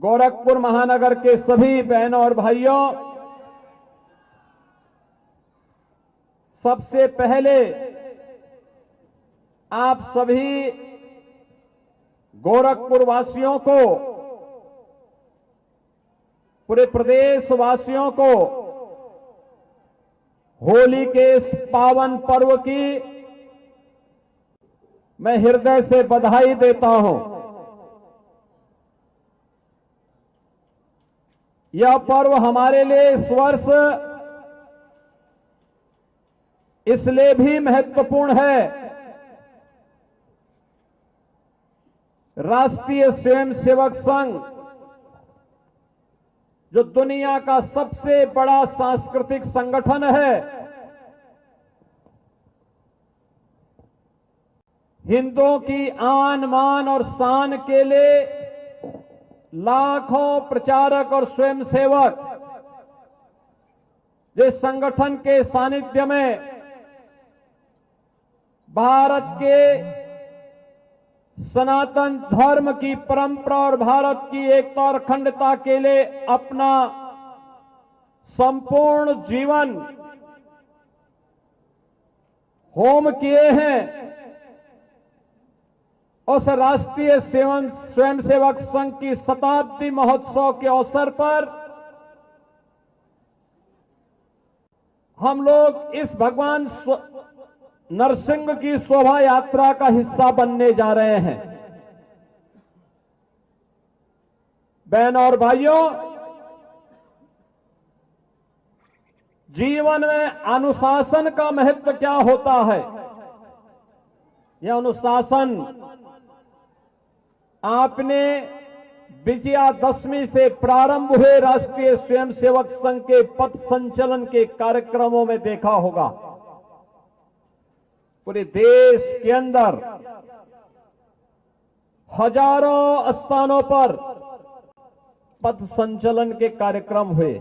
गोरखपुर महानगर के सभी बहनों और भाइयों, सबसे पहले आप सभी गोरखपुर वासियों को, पूरे प्रदेश वासियों को होली के इस पावन पर्व की मैं हृदय से बधाई देता हूं। यह पर्व हमारे लिए इस वर्ष इसलिए भी महत्वपूर्ण है। राष्ट्रीय स्वयंसेवक संघ, जो दुनिया का सबसे बड़ा सांस्कृतिक संगठन है, हिंदुओं की आन मान और शान के लिए लाखों प्रचारक और स्वयंसेवक जिस संगठन के सानिध्य में भारत के सनातन धर्म की परंपरा और भारत की एकता और अखंडता के लिए अपना संपूर्ण जीवन होम किए हैं, उस राष्ट्रीय स्वयंसेवक संघ की शताब्दी महोत्सव के अवसर पर हम लोग इस भगवान नरसिंह की शोभा यात्रा का हिस्सा बनने जा रहे हैं। बहनों और भाइयों, जीवन में अनुशासन का महत्व क्या होता है? यह अनुशासन आपने विजयादशमी से प्रारंभ हुए राष्ट्रीय स्वयंसेवक संघ के पथ संचलन के कार्यक्रमों में देखा होगा। पूरे देश के अंदर हजारों स्थानों पर पथ संचलन के कार्यक्रम हुए।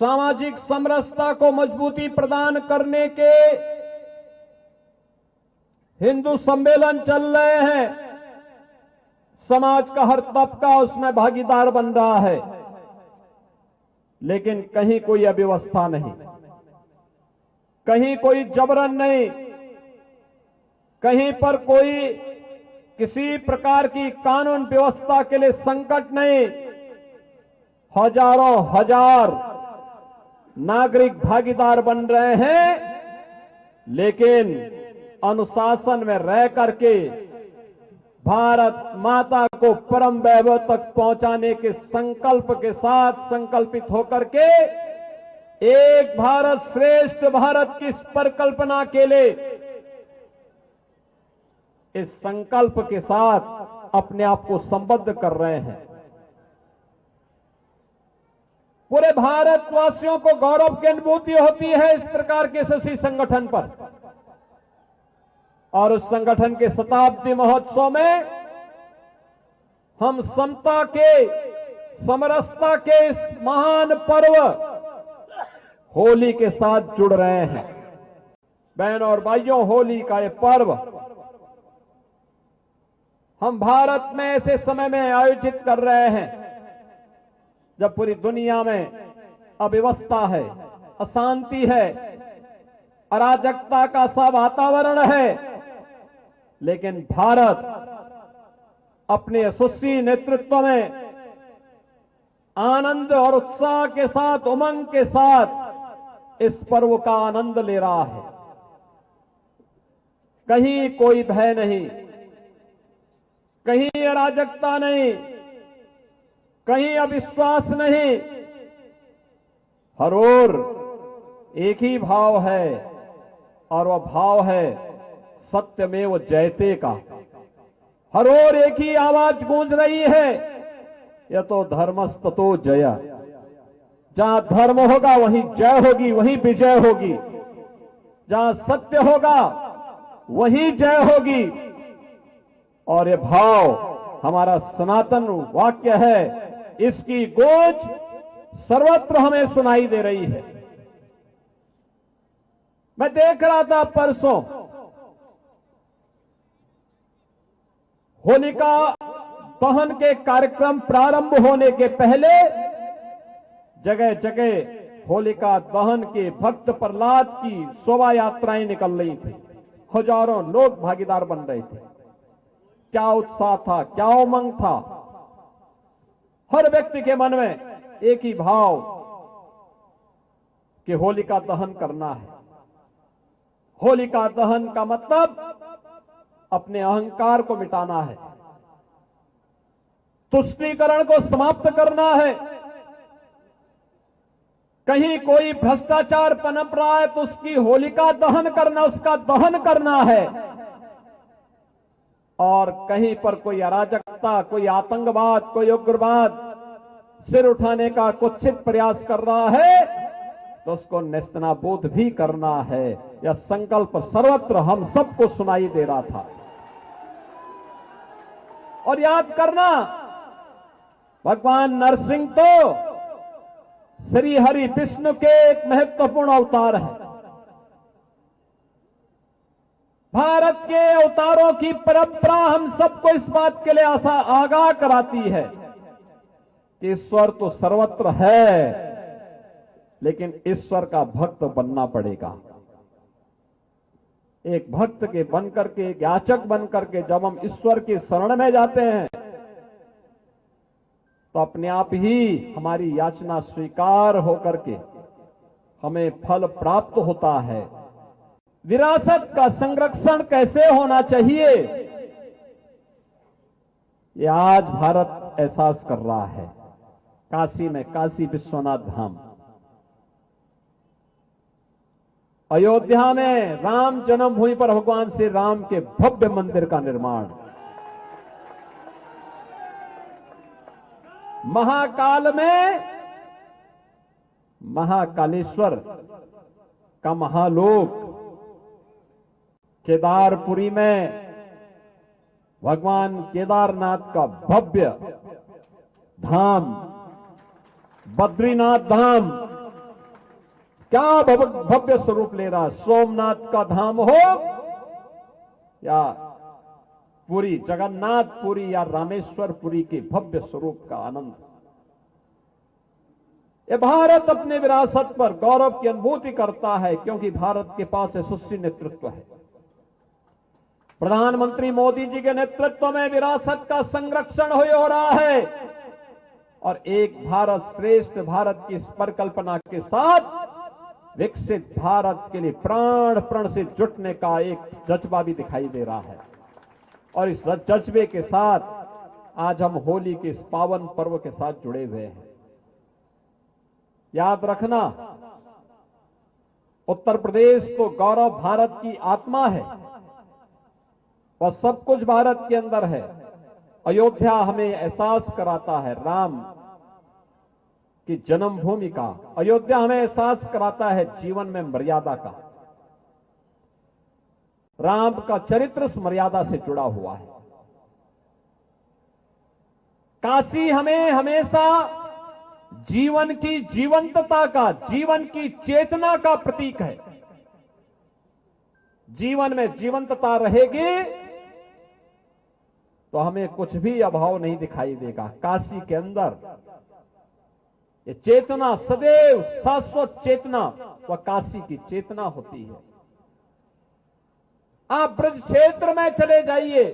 सामाजिक समरसता को मजबूती प्रदान करने के हिंदू सम्मेलन चल रहे हैं। समाज का हर तबका उसमें भागीदार बन रहा है, लेकिन कहीं कोई अव्यवस्था नहीं, कहीं कोई जबरन नहीं, कहीं पर कोई किसी प्रकार की कानून व्यवस्था के लिए संकट नहीं। हजारों हजार नागरिक भागीदार बन रहे हैं, लेकिन अनुशासन में रह करके भारत माता को परम वैभव तक पहुंचाने के संकल्प के साथ संकल्पित होकर के एक भारत श्रेष्ठ भारत की इस परिकल्पना के लिए, इस संकल्प के साथ अपने आप को संबद्ध कर रहे हैं। पूरे भारतवासियों को गौरव की अनुभूति होती है इस प्रकार के यशस्वी संगठन पर, और उस संगठन के शताब्दी महोत्सव में हम समता के, समरसता के इस महान पर्व होली के साथ जुड़ रहे हैं। बहनों और भाइयों, होली का ये पर्व हम भारत में ऐसे समय में आयोजित कर रहे हैं जब पूरी दुनिया में अव्यवस्था है, अशांति है, अराजकता का सा वातावरण है, लेकिन भारत अपने यशस्वी नेतृत्व में आनंद और उत्साह के साथ, उमंग के साथ इस पर्व का आनंद ले रहा है। कहीं कोई भय नहीं, कहीं अराजकता नहीं, कहीं अविश्वास नहीं, हर ओर एक ही भाव है, और वह भाव है सत्यमेव जयते का। हर ओर एक ही आवाज गूंज रही है, यह तो धर्मस्ततो जय। जहां धर्म होगा वहीं जय होगी, वहीं विजय होगी। जहां सत्य होगा वहीं जय होगी। और यह भाव हमारा सनातन वाक्य है, इसकी गूंज सर्वत्र हमें सुनाई दे रही है। मैं देख रहा था परसों होलिका दहन के कार्यक्रम प्रारंभ होने के पहले जगह जगह होलिका दहन के भक्त प्रहलाद की शोभा यात्राएं निकल रही थी। हजारों लोग भागीदार बन रहे थे। क्या उत्साह था, क्या उमंग था। हर व्यक्ति के मन में एक ही भाव कि होलिका दहन करना है। होलिका दहन का मतलब अपने अहंकार को मिटाना है, तुष्टीकरण को समाप्त करना है। कहीं कोई भ्रष्टाचार पनप रहा है तो उसकी होलिका दहन करना, उसका दहन करना है। और कहीं पर कोई अराजकता, कोई आतंकवाद, कोई उग्रवाद सिर उठाने का कुत्सित प्रयास कर रहा है तो उसको नेस्तनाबूद भी करना है। यह संकल्प सर्वत्र हम सबको सुनाई दे रहा था। और याद करना, भगवान नरसिंह तो श्री हरि विष्णु के एक महत्वपूर्ण अवतार है। भारत के अवतारों की परंपरा हम सबको इस बात के लिए आगाह कराती है कि ईश्वर तो सर्वत्र है, लेकिन ईश्वर का भक्त बनना पड़ेगा। एक भक्त के बनकर के, एक याचक बनकर के जब हम ईश्वर की शरण में जाते हैं तो अपने आप ही हमारी याचना स्वीकार होकर के हमें फल प्राप्त होता है। विरासत का संरक्षण कैसे होना चाहिए, ये आज भारत एहसास कर रहा है। काशी में काशी विश्वनाथ धाम, अयोध्या में राम जन्मभूमि पर भगवान श्री राम के भव्य मंदिर का निर्माण, महाकाल में महाकालेश्वर का महालोक, केदारपुरी में भगवान केदारनाथ का भव्य धाम, बद्रीनाथ धाम क्या भव्य स्वरूप ले रहा। सोमनाथ का धाम हो या पुरी, जगन्नाथपुरी या रामेश्वरपुरी के भव्य स्वरूप का आनंद। ये भारत अपने विरासत पर गौरव की अनुभूति करता है क्योंकि भारत के पास यशस्वी नेतृत्व है। प्रधानमंत्री मोदी जी के नेतृत्व में विरासत का संरक्षण हो रहा है और एक भारत श्रेष्ठ भारत की इस परिकल्पना के साथ विकसित भारत के लिए प्राण प्रण से जुटने का एक जज्बा भी दिखाई दे रहा है। और इस जज्बे के साथ आज हम होली के इस पावन पर्व के साथ जुड़े हुए हैं। याद रखना, उत्तर प्रदेश तो गौरव भारत की आत्मा है, वह सब कुछ भारत के अंदर है। अयोध्या हमें एहसास कराता है राम की जन्मभूमि का। अयोध्या हमें एहसास कराता है जीवन में मर्यादा का। राम का चरित्र उस मर्यादा से जुड़ा हुआ है। काशी हमें हमेशा जीवन की जीवंतता का, जीवन की चेतना का प्रतीक है। जीवन में जीवंतता रहेगी तो हमें कुछ भी अभाव नहीं दिखाई देगा। काशी के अंदर ये चेतना सदैव शाश्वत चेतना, वह काशी की चेतना होती है। आप ब्रज क्षेत्र में चले जाइए,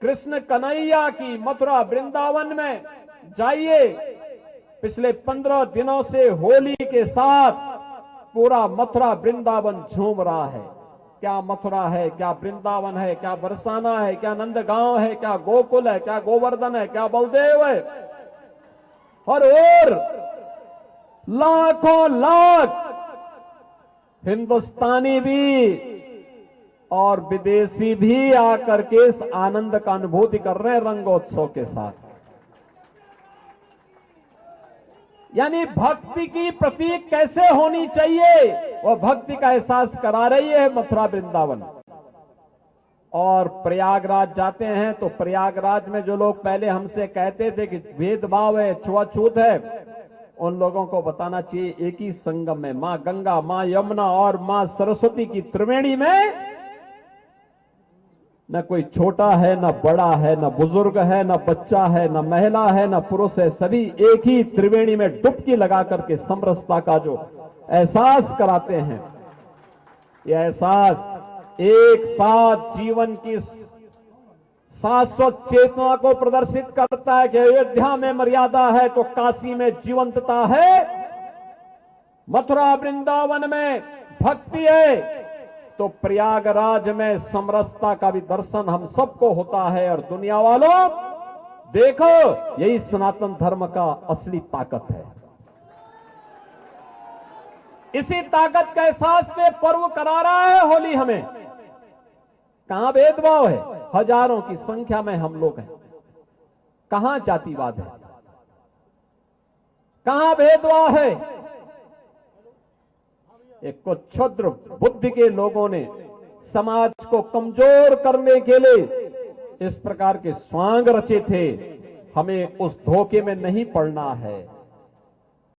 कृष्ण कन्हैया की मथुरा वृंदावन में जाइए। पिछले 15 दिनों से होली के साथ पूरा मथुरा वृंदावन झूम रहा है। क्या मथुरा है, क्या वृंदावन है, क्या बरसाना है, क्या नंदगांव है, क्या गोकुल है, क्या गोवर्धन है, क्या बलदेव है। और लाखों लाख हिंदुस्तानी भी और विदेशी भी आकर के इस आनंद का अनुभूति कर रहे हैं रंगोत्सव के साथ। यानी भक्ति की प्रतीक कैसे होनी चाहिए, वह भक्ति का एहसास करा रही है मथुरा वृंदावन। और प्रयागराज जाते हैं तो प्रयागराज में जो लोग पहले हमसे कहते थे कि भेदभाव है, छुआछूत है, उन लोगों को बताना चाहिए एक ही संगम में मां गंगा, मां यमुना और मां सरस्वती की त्रिवेणी में न कोई छोटा है, न बड़ा है, न बुजुर्ग है, न बच्चा है, न महिला है, न पुरुष है, सभी एक ही त्रिवेणी में डुबकी लगा करके समरसता का जो एहसास कराते हैं, यह एहसास एक साथ जीवन की शाश्वत चेतना को प्रदर्शित करता है कि अयोध्या में मर्यादा है तो काशी में जीवंतता है, मथुरा वृंदावन में भक्ति है तो प्रयागराज में समरसता का भी दर्शन हम सबको होता है। और दुनिया वालों देखो, यही सनातन धर्म का असली ताकत है। इसी ताकत का एहसास में पर्व करा रहा है होली हमें। कहां भेदभाव है, हजारों की संख्या में हम लोग हैं, कहां जातिवाद है, कहां भेदभाव है। एक कुछ क्षुद्र बुद्धि के लोगों ने समाज को कमजोर करने के लिए इस प्रकार के स्वांग रचे थे। हमें उस धोखे में नहीं पड़ना है।